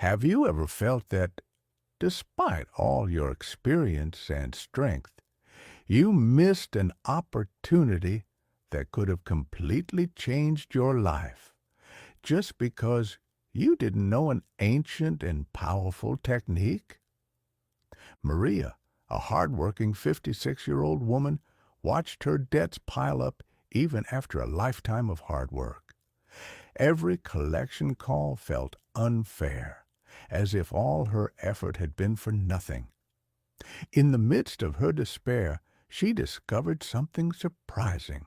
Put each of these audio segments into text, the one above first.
Have you ever felt that, despite all your experience and strength, you missed an opportunity that could have completely changed your life just because you didn't know an ancient and powerful technique? Maria, a hard-working 56-year-old woman, watched her debts pile up even after a lifetime of hard work. Every collection call felt unfair, as if all her effort had been for nothing. In the midst of her despair, she discovered something surprising.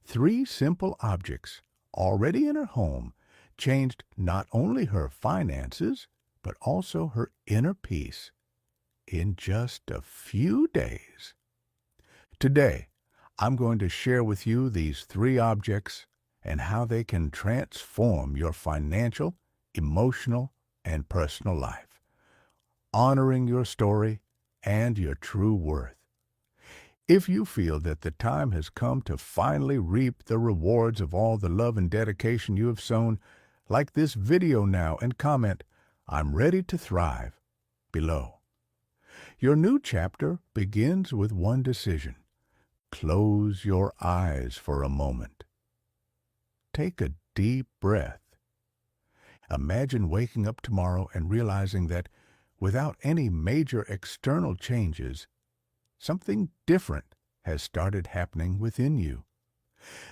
3 simple objects, already in her home, changed not only her finances, but also her inner peace in just a few days. Today, I'm going to share with you these 3 objects and how they can transform your financial, emotional, and personal life, honoring your story and your true worth. If you feel that the time has come to finally reap the rewards of all the love and dedication you have sown, like this video now and comment, "I'm ready to thrive," below. Your new chapter begins with one decision. Close your eyes for a moment. Take a deep breath. Imagine waking up tomorrow and realizing that, without any major external changes, something different has started happening within you.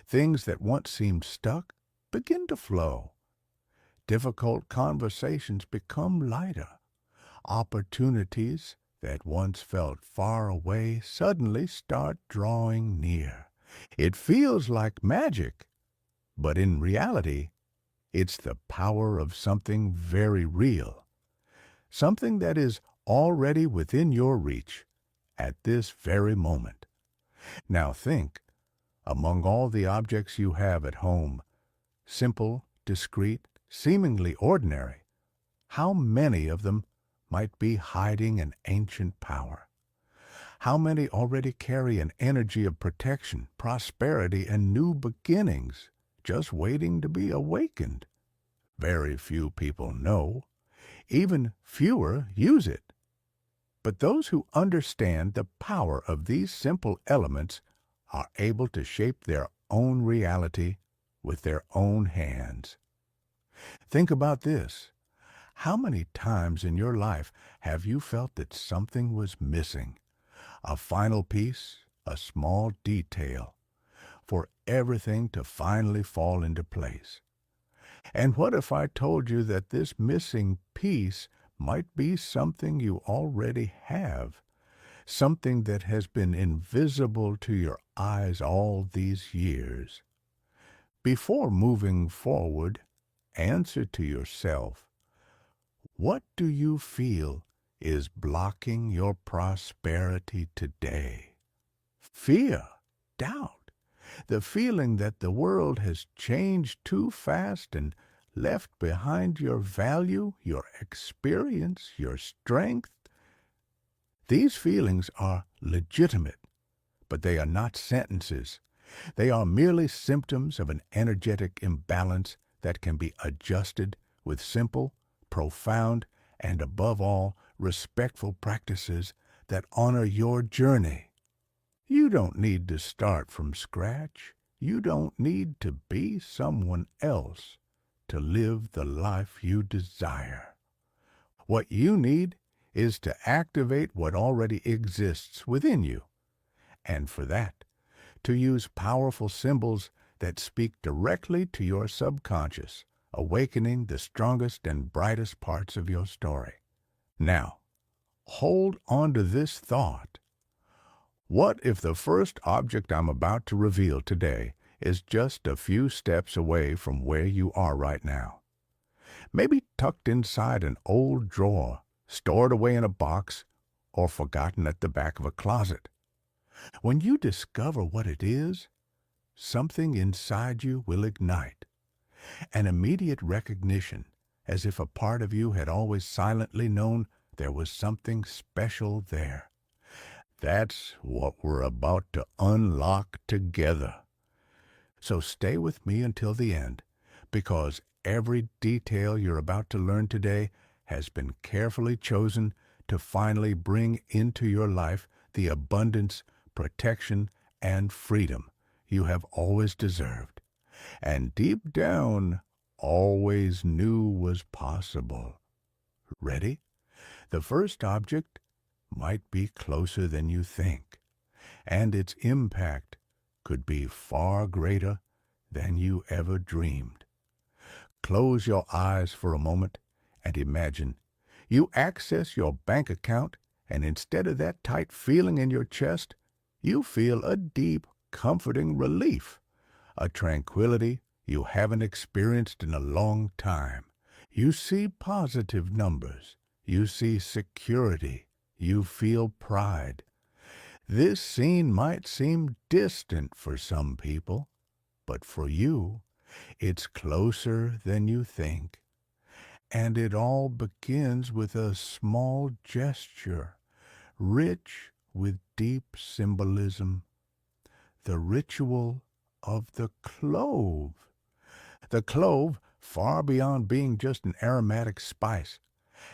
Things that once seemed stuck begin to flow. Difficult conversations become lighter. Opportunities that once felt far away suddenly start drawing near. It feels like magic, but in reality, it's the power of something very real, something that is already within your reach at this very moment. Now think, among all the objects you have at home, simple, discreet, seemingly ordinary, how many of them might be hiding an ancient power? How many already carry an energy of protection, prosperity, and new beginnings, just waiting to be awakened? Very few people know. Even fewer use it. But those who understand the power of these simple elements are able to shape their own reality with their own hands. Think about this. How many times in your life have you felt that something was missing? A final piece, a small detail, for everything to finally fall into place. And what if I told you that this missing piece might be something you already have, something that has been invisible to your eyes all these years? Before moving forward, answer to yourself, what do you feel is blocking your prosperity today? Fear, doubt, the feeling that the world has changed too fast and left behind your value, your experience, your strength. These feelings are legitimate, but they are not sentences. They are merely symptoms of an energetic imbalance that can be adjusted with simple, profound, and above all, respectful practices that honor your journey. You don't need to start from scratch. You don't need to be someone else to live the life you desire. What you need is to activate what already exists within you, and for that, to use powerful symbols that speak directly to your subconscious, awakening the strongest and brightest parts of your story. Now, hold on to this thought. What if the first object I'm about to reveal today is just a few steps away from where you are right now? Maybe tucked inside an old drawer, stored away in a box, or forgotten at the back of a closet. When you discover what it is, something inside you will ignite. An immediate recognition, as if a part of you had always silently known there was something special there. That's what we're about to unlock together. So stay with me until the end, because Every detail you're about to learn today has been carefully chosen to finally bring into your life the abundance, protection, and freedom you have always deserved, and deep down always knew was possible. Ready? The first object might be closer than you think, and its impact could be far greater than you ever dreamed. Close your eyes for a moment and imagine you access your bank account, and instead of that tight feeling in your chest, you feel a deep, comforting relief, a tranquility you haven't experienced in a long time. You see positive numbers. You see security. You feel pride. This scene might seem distant for some people, but for you, it's closer than you think. And it all begins with a small gesture, rich with deep symbolism, the ritual of the clove. The clove, far beyond being just an aromatic spice,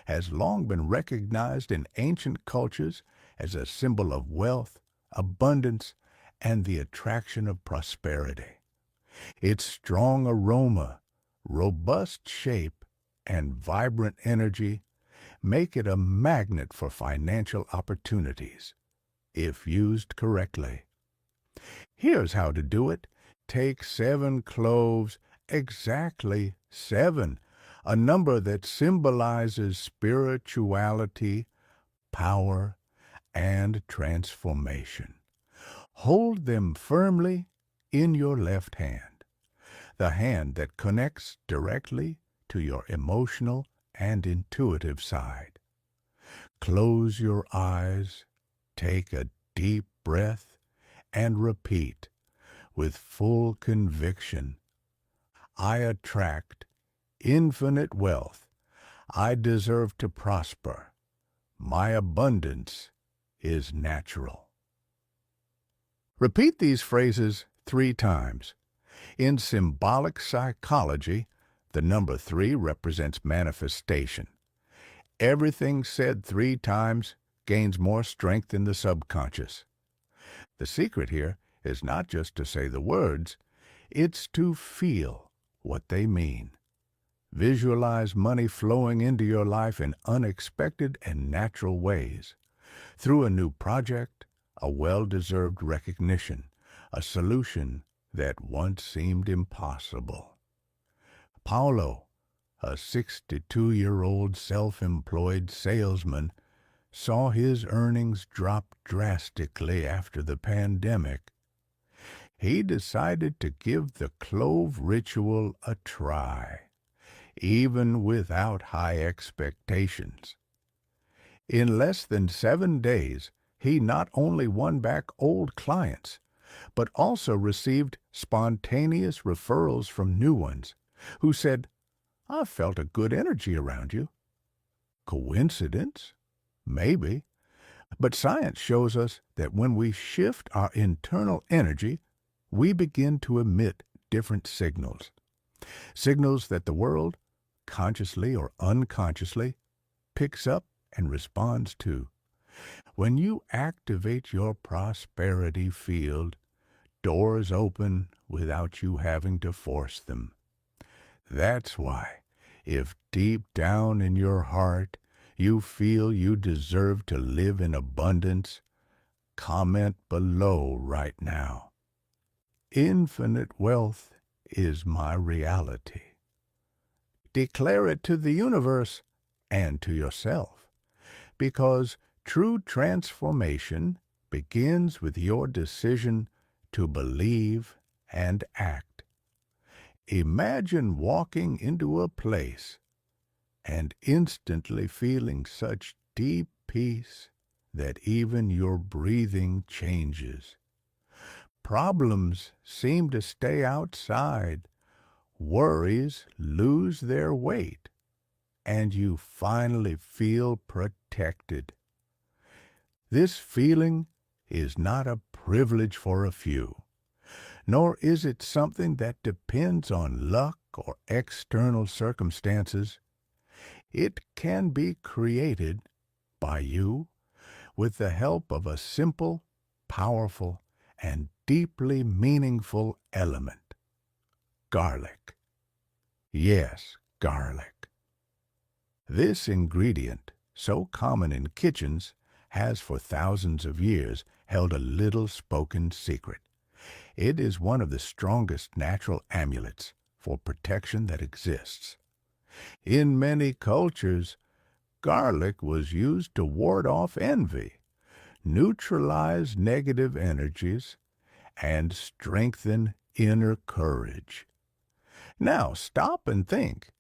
has long been recognized in ancient cultures as a symbol of wealth, abundance, and the attraction of prosperity. Its strong aroma, robust shape, and vibrant energy make it a magnet for financial opportunities, if used correctly. Here's how to do it. Take 7 cloves, exactly 7, a number that symbolizes spirituality, power, and transformation. Hold them firmly in your left hand, the hand that connects directly to your emotional and intuitive side. Close your eyes, take a deep breath, and repeat with full conviction, I attract infinite wealth. I deserve to prosper. My abundance is natural. Repeat these phrases 3 times. In symbolic psychology, the number 3 represents manifestation. Everything said 3 times gains more strength in the subconscious. The secret here is not just to say the words, it's to feel what they mean. Visualize money flowing into your life in unexpected and natural ways. Through a new project, a well-deserved recognition, a solution that once seemed impossible. Paulo, a 62-year-old self-employed salesman, saw his earnings drop drastically after the pandemic. He decided to give the clove ritual a try, even without high expectations. In less than 7 days, he not only won back old clients, but also received spontaneous referrals from new ones who said, I felt a good energy around you. Coincidence? Maybe. But science shows us that when we shift our internal energy, we begin to emit different signals. Signals that the world, consciously or unconsciously, picks up and responds to. When you activate your prosperity field, doors open without you having to force them. That's why, if deep down in your heart you feel you deserve to live in abundance, comment below right now. Infinite wealth is my reality. Declare it to the universe and to yourself, because true transformation begins with your decision to believe and act. Imagine walking into a place and instantly feeling such deep peace that even your breathing changes. Problems seem to stay outside, worries lose their weight, and you finally feel protected. This feeling is not a privilege for a few, nor is it something that depends on luck or external circumstances. It can be created by you with the help of a simple, powerful, and deeply meaningful element: garlic. Yes, garlic. This ingredient, so common in kitchens, has for thousands of years held a little spoken secret. It is one of the strongest natural amulets for protection that exists. In many cultures, garlic was used to ward off envy, neutralize negative energies, and strengthen inner courage. Now stop and think.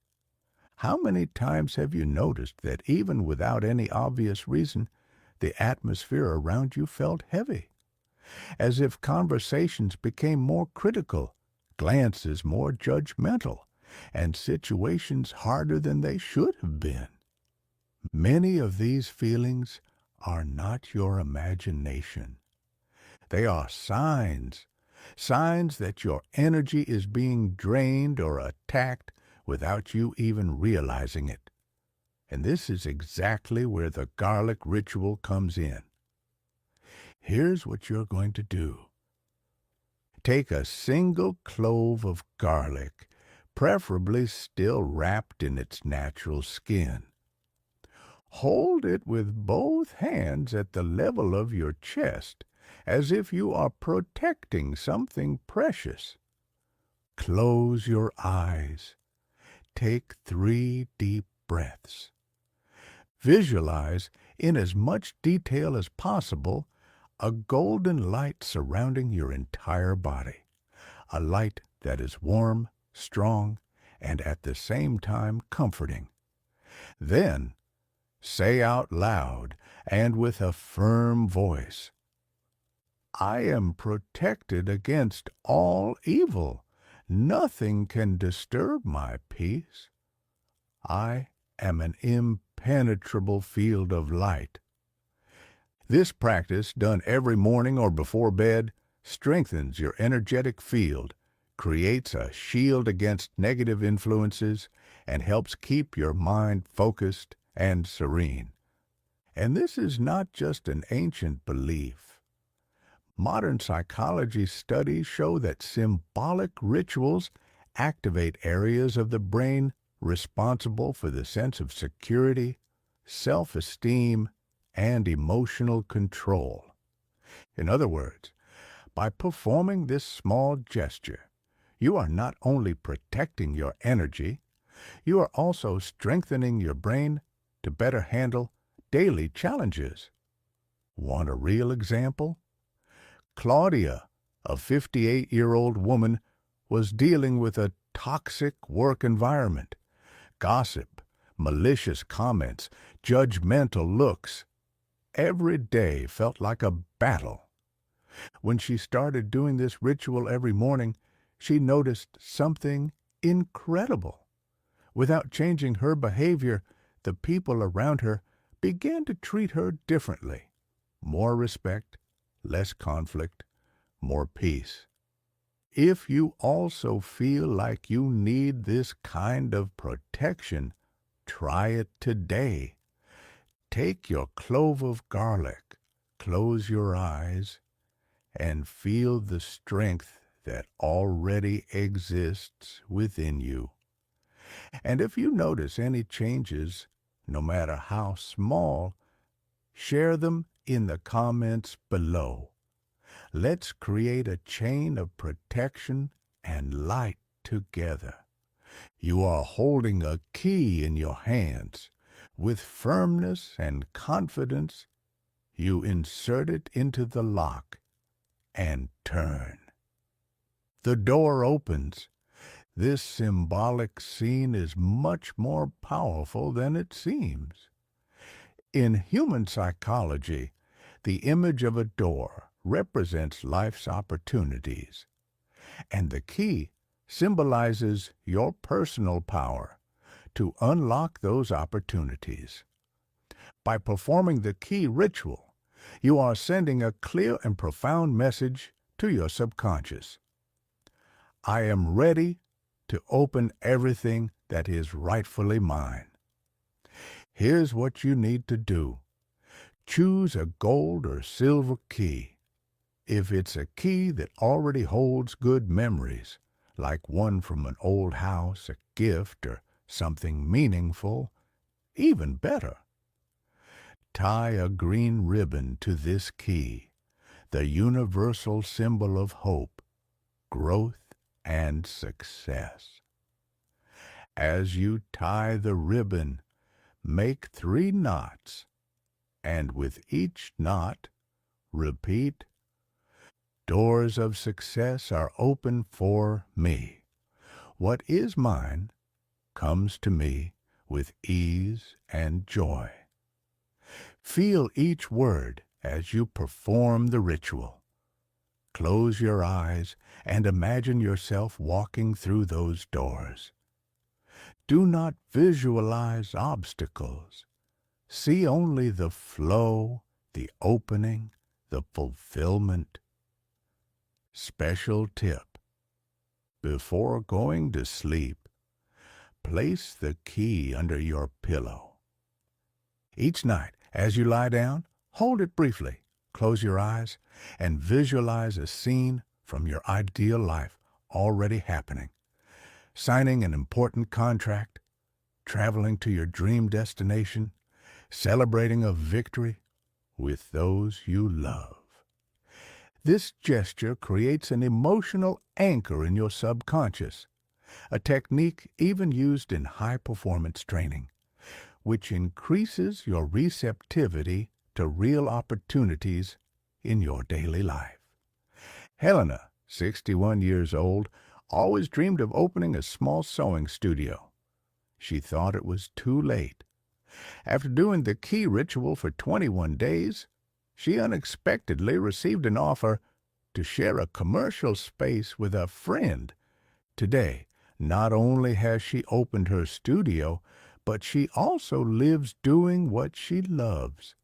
How many times have you noticed that even without any obvious reason, the atmosphere around you felt heavy? As if conversations became more critical, glances more judgmental, and situations harder than they should have been. Many of these feelings are not your imagination. They are signs, signs that your energy is being drained or attacked without you even realizing it. And this is exactly where the garlic ritual comes in. Here's what you're going to do. Take a single clove of garlic, preferably still wrapped in its natural skin. Hold it with both hands at the level of your chest, as if you are protecting something precious. Close your eyes. Take 3 deep breaths. Visualize, in as much detail as possible, a golden light surrounding your entire body, a light that is warm, strong, and at the same time comforting. Then, say out loud and with a firm voice, "I am protected against all evil. Nothing can disturb my peace. I am an impenetrable field of light." This practice, done every morning or before bed, strengthens your energetic field, creates a shield against negative influences, and helps keep your mind focused and serene. And this is not just an ancient belief. Modern psychology studies show that symbolic rituals activate areas of the brain responsible for the sense of security, self-esteem, and emotional control. In other words, by performing this small gesture, you are not only protecting your energy, you are also strengthening your brain to better handle daily challenges. Want a real example? Claudia, a 58-year-old woman, was dealing with a toxic work environment. Gossip, malicious comments, judgmental looks. Every day felt like a battle. When she started doing this ritual every morning, she noticed something incredible. Without changing her behavior, the people around her began to treat her differently. More respect, less conflict, more peace. If you also feel like you need this kind of protection, try it today. Take your clove of garlic, close your eyes, and feel the strength that already exists within you. And if you notice any changes, no matter how small, share them in the comments below. Let's create a chain of protection and light together. You are holding a key in your hands. With firmness and confidence, you insert it into the lock and turn. The door opens. This symbolic scene is much more powerful than it seems. In human psychology, the image of a door represents life's opportunities, and the key symbolizes your personal power to unlock those opportunities. By performing the key ritual, you are sending a clear and profound message to your subconscious. I am ready to open everything that is rightfully mine. Here's what you need to do. Choose a gold or silver key. If it's a key that already holds good memories, like one from an old house, a gift, or something meaningful, even better. Tie a green ribbon to this key, the universal symbol of hope, growth, and success. As you tie the ribbon, make 3 knots, and with each knot, repeat, "Doors of success are open for me. What is mine comes to me with ease and joy." Feel each word as you perform the ritual. Close your eyes and imagine yourself walking through those doors. Do not visualize obstacles. See only the flow, the opening, the fulfillment. Special tip: before going to sleep, place the key under your pillow. Each night, as you lie down, hold it briefly, close your eyes, and visualize a scene from your ideal life already happening. Signing an important contract, traveling to your dream destination, celebrating a victory with those you love. This gesture creates an emotional anchor in your subconscious, a technique even used in high-performance training, which increases your receptivity to real opportunities in your daily life. Helena, 61 years old, always dreamed of opening a small sewing studio. She thought it was too late. After doing the key ritual for 21 days, she unexpectedly received an offer to share a commercial space with a friend. Today, not only has she opened her studio, but she also lives doing what she loves.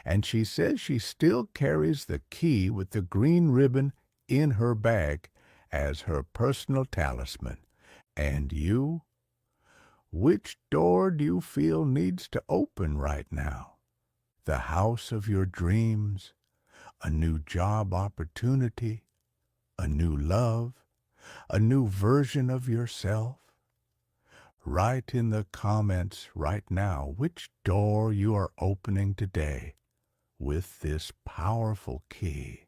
And she says she still carries the key with the green ribbon in her bag as her personal talisman. And you? Which door do you feel needs to open right now? The house of your dreams, a new job opportunity, a new love, a new version of yourself? Write in the comments right now which door you are opening today with this powerful key.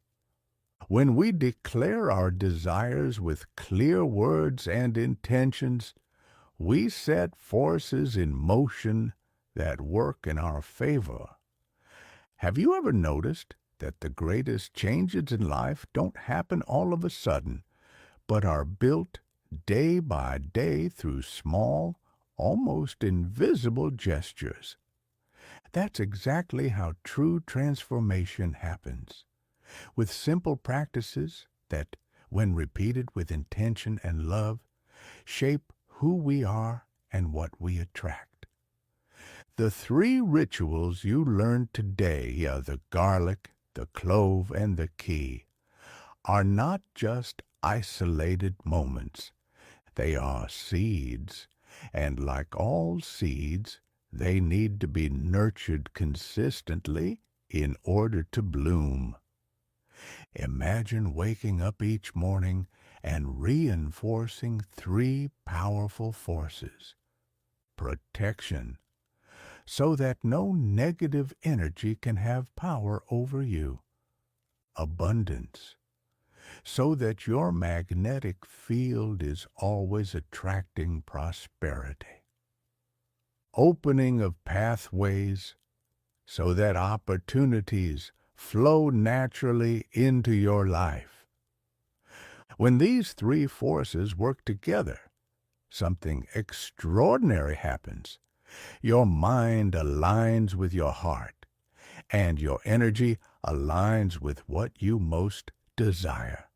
When we declare our desires with clear words and intentions, we set forces in motion that work in our favor. Have you ever noticed that the greatest changes in life don't happen all of a sudden, but are built day by day through small, almost invisible gestures? That's exactly how true transformation happens. With simple practices that, when repeated with intention and love, shape who we are and what we attract. The 3 rituals you learned today, the garlic, the clove, and the key, are not just isolated moments. They are seeds, and like all seeds, they need to be nurtured consistently in order to bloom. Imagine waking up each morning and reinforcing 3 powerful forces. Protection, so that no negative energy can have power over you. Abundance, so that your magnetic field is always attracting prosperity. Opening of pathways, so that opportunities flow naturally into your life. When these 3 forces work together, something extraordinary happens. Your mind aligns with your heart, and your energy aligns with what you most desire.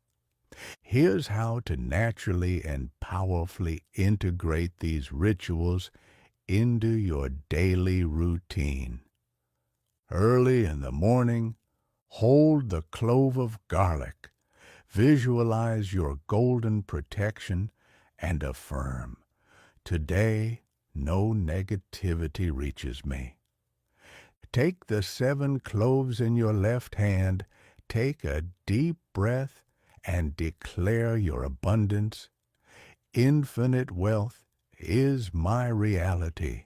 Here's how to naturally and powerfully integrate these rituals into your daily routine. Early in the morning, hold the clove of garlic. Visualize your golden protection and affirm, today no negativity reaches me. Take the 7 cloves in your left hand, take a deep breath, and declare your abundance. Infinite wealth is my reality.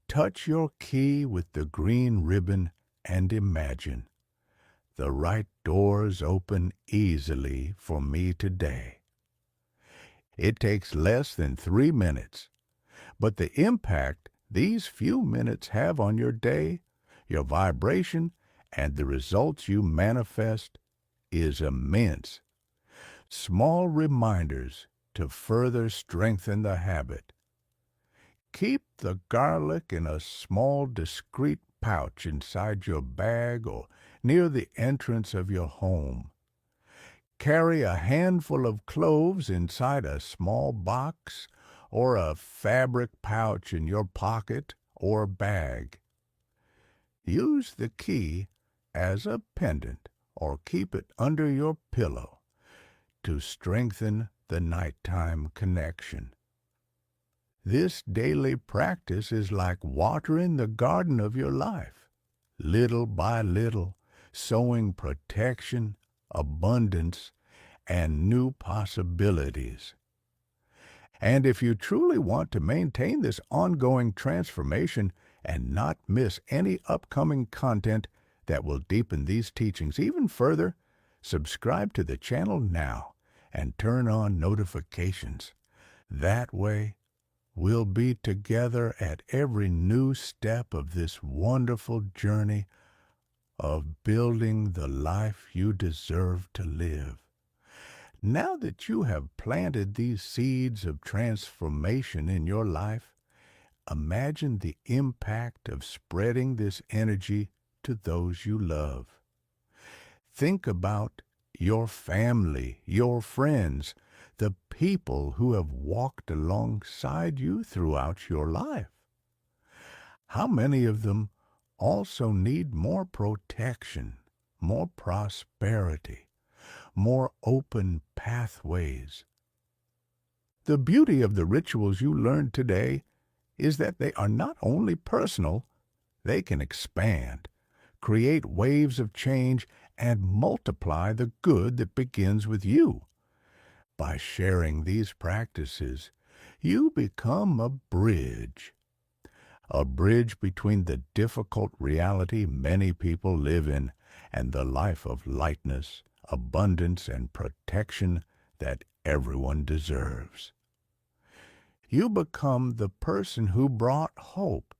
Touch your key with the green ribbon and imagine the right doors open easily for me today. It takes less than 3 minutes, but the impact these few minutes have on your day, your vibration, and the results you manifest is immense. Small reminders to further strengthen the habit. Keep the garlic in a small, discreet pouch inside your bag or near the entrance of your home. Carry a handful of cloves inside a small box or a fabric pouch in your pocket or bag. Use the key as a pendant or keep it under your pillow to strengthen the nighttime connection. This daily practice is like watering the garden of your life, little by little, sowing protection, abundance, and new possibilities. And if you truly want to maintain this ongoing transformation and not miss any upcoming content that will deepen these teachings even further, subscribe to the channel now and turn on notifications. That way, we'll be together at every new step of this wonderful journey of building the life you deserve to live. Now that you have planted these seeds of transformation in your life, imagine the impact of spreading this energy to those you love. Think about your family, your friends, the people who have walked alongside you throughout your life. How many of them also need more protection, more prosperity, more open pathways? The beauty of the rituals you learned today is that they are not only personal, they can expand, create waves of change, and multiply the good that begins with you. By sharing these practices, you become a bridge between the difficult reality many people live in and the life of lightness, abundance, and protection that everyone deserves. You become the person who brought hope,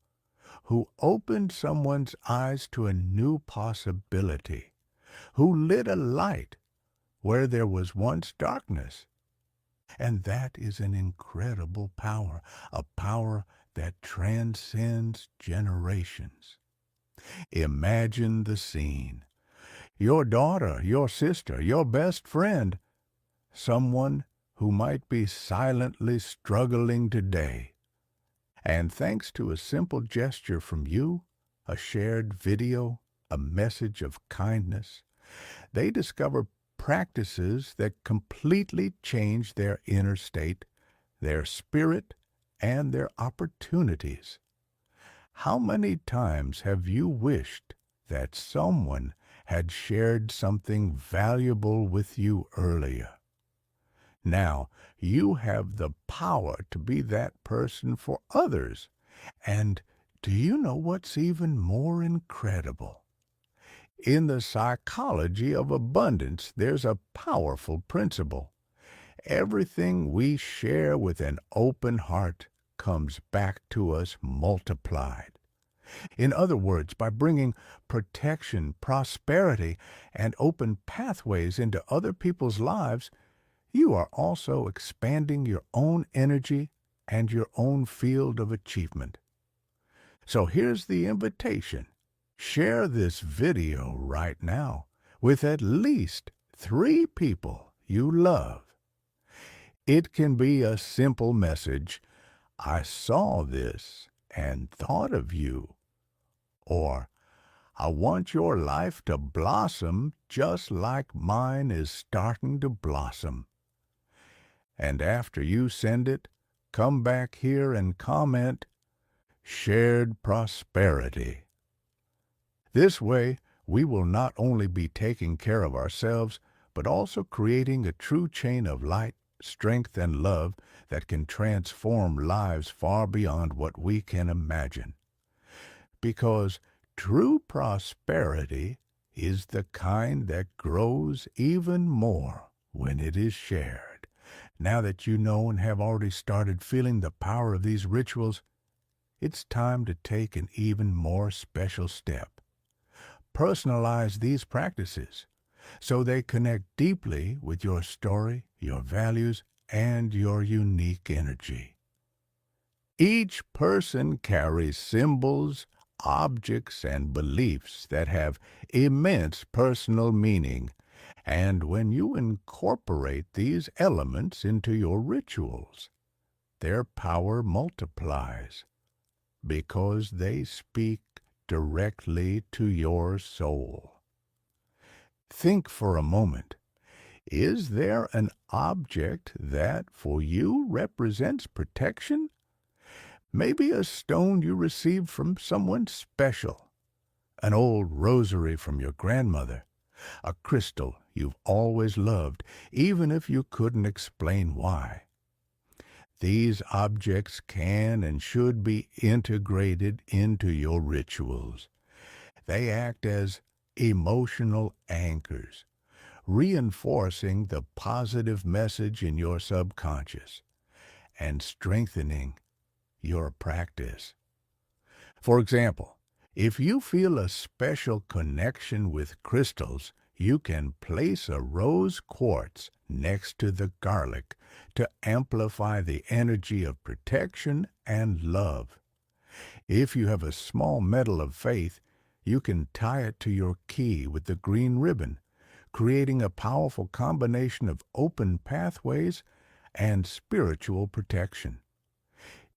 who opened someone's eyes to a new possibility, who lit a light where there was once darkness. And that is an incredible power, a power that transcends generations. Imagine the scene. Your daughter, your sister, your best friend, someone who might be silently struggling today. And thanks to a simple gesture from you, a shared video, a message of kindness, they discover practices that completely change their inner state, their spirit, and their opportunities. How many times have you wished that someone had shared something valuable with you earlier? Now, you have the power to be that person for others. And do you know what's even more incredible? In the psychology of abundance, there's a powerful principle. Everything we share with an open heart comes back to us multiplied. In other words, by bringing protection, prosperity, and open pathways into other people's lives, you are also expanding your own energy and your own field of achievement. So here's the invitation. Share this video right now with at least 3 people you love. It can be a simple message, I saw this and thought of you, or I want your life to blossom just like mine is starting to blossom. And after you send it, come back here and comment, "Shared prosperity." This way, we will not only be taking care of ourselves, but also creating a true chain of light, strength, and love that can transform lives far beyond what we can imagine. Because true prosperity is the kind that grows even more when it is shared. Now that you know and have already started feeling the power of these rituals, it's time to take an even more special step. Personalize these practices so they connect deeply with your story, your values, and your unique energy. Each person carries symbols, objects, and beliefs that have immense personal meaning, and when you incorporate these elements into your rituals, their power multiplies because they speak directly to your soul. Think for a moment. Is there an object that, for you, represents protection? Maybe a stone you received from someone special, an old rosary from your grandmother, a crystal you've always loved, even if you couldn't explain why. These objects can and should be integrated into your rituals. They act as emotional anchors, reinforcing the positive message in your subconscious and strengthening your practice. For example, if you feel a special connection with crystals, you can place a rose quartz next to the garlic to amplify the energy of protection and love. If you have a small medal of faith, you can tie it to your key with the green ribbon, creating a powerful combination of open pathways and spiritual protection.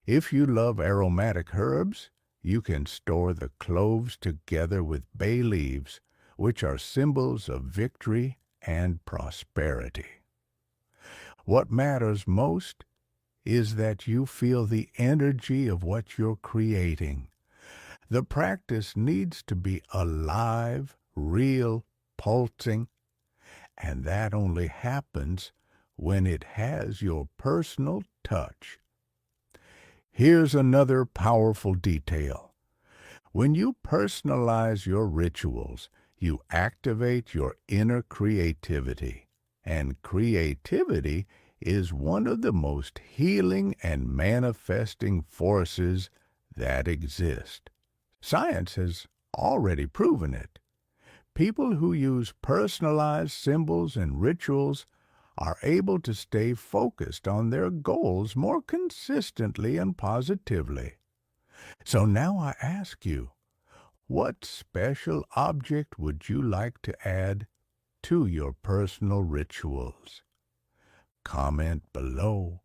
If you love aromatic herbs, you can store the cloves together with bay leaves, which are symbols of victory and prosperity. What matters most is that you feel the energy of what you're creating. The practice needs to be alive, real, pulsing, and that only happens when it has your personal touch. Here's another powerful detail. When you personalize your rituals, you activate your inner creativity, and creativity is one of the most healing and manifesting forces that exist. Science has already proven it. People who use personalized symbols and rituals are able to stay focused on their goals more consistently and positively. So now I ask you, what special object would you like to add to your personal rituals? Comment below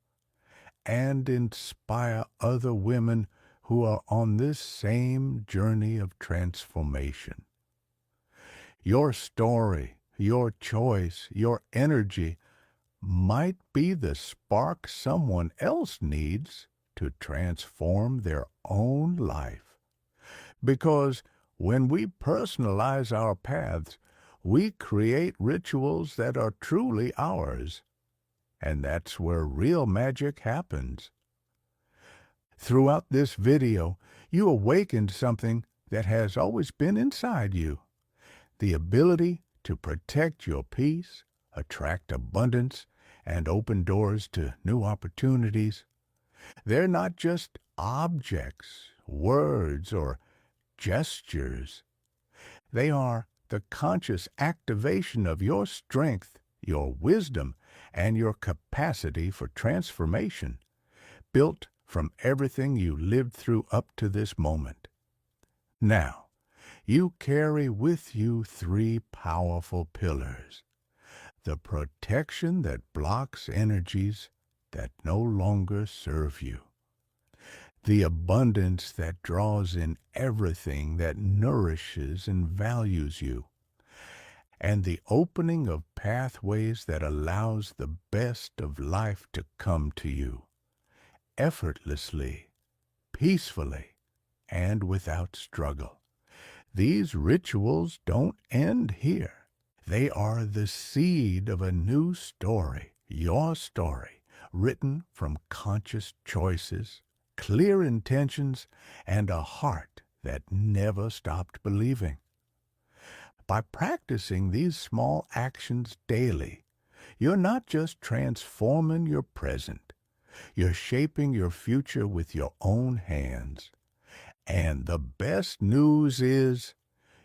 and inspire other women who are on this same journey of transformation. Your story, your choice, your energy might be the spark someone else needs to transform their own life. Because when we personalize our paths, we create rituals that are truly ours. And that's where real magic happens. Throughout this video, you awakened something that has always been inside you. The ability to protect your peace, attract abundance, and open doors to new opportunities. They're not just objects, words, or gestures. They are the conscious activation of your strength, your wisdom, and your capacity for transformation, built from everything you lived through up to this moment. Now, you carry with you three powerful pillars: the protection that blocks energies that no longer serve you, the abundance that draws in everything that nourishes and values you, and the opening of pathways that allows the best of life to come to you, effortlessly, peacefully, and without struggle. These rituals don't end here. They are the seed of a new story, your story, written from conscious choices, clear intentions, and a heart that never stopped believing. By practicing these small actions daily, you're not just transforming your present, you're shaping your future with your own hands. And the best news is,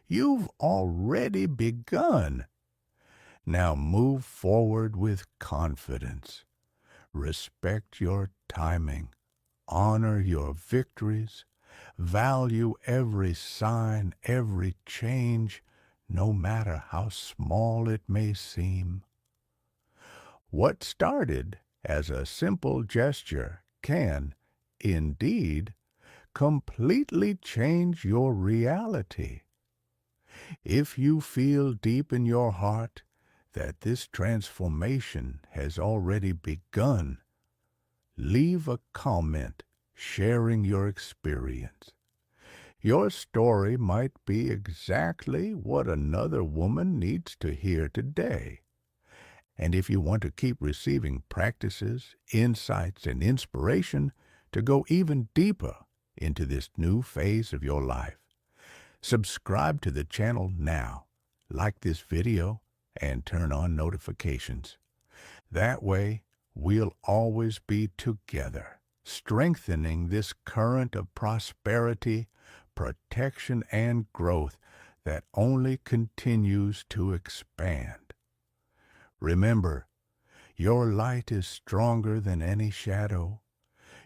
you've already begun. Now move forward with confidence. Respect your timing. Honor your victories. Value every sign, every change, no matter how small it may seem. What started as a simple gesture can, indeed, completely change your reality. If you feel deep in your heart that this transformation has already begun, leave a comment sharing your experience. Your story might be exactly what another woman needs to hear today. And if you want to keep receiving practices, insights, and inspiration to go even deeper into this new phase of your life, subscribe to the channel now, like this video, and turn on notifications. That way, we'll always be together, strengthening this current of prosperity, protection, and growth that only continues to expand. Remember, your light is stronger than any shadow.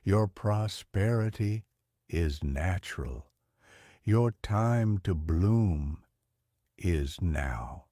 Your prosperity is natural. Your time to bloom is now.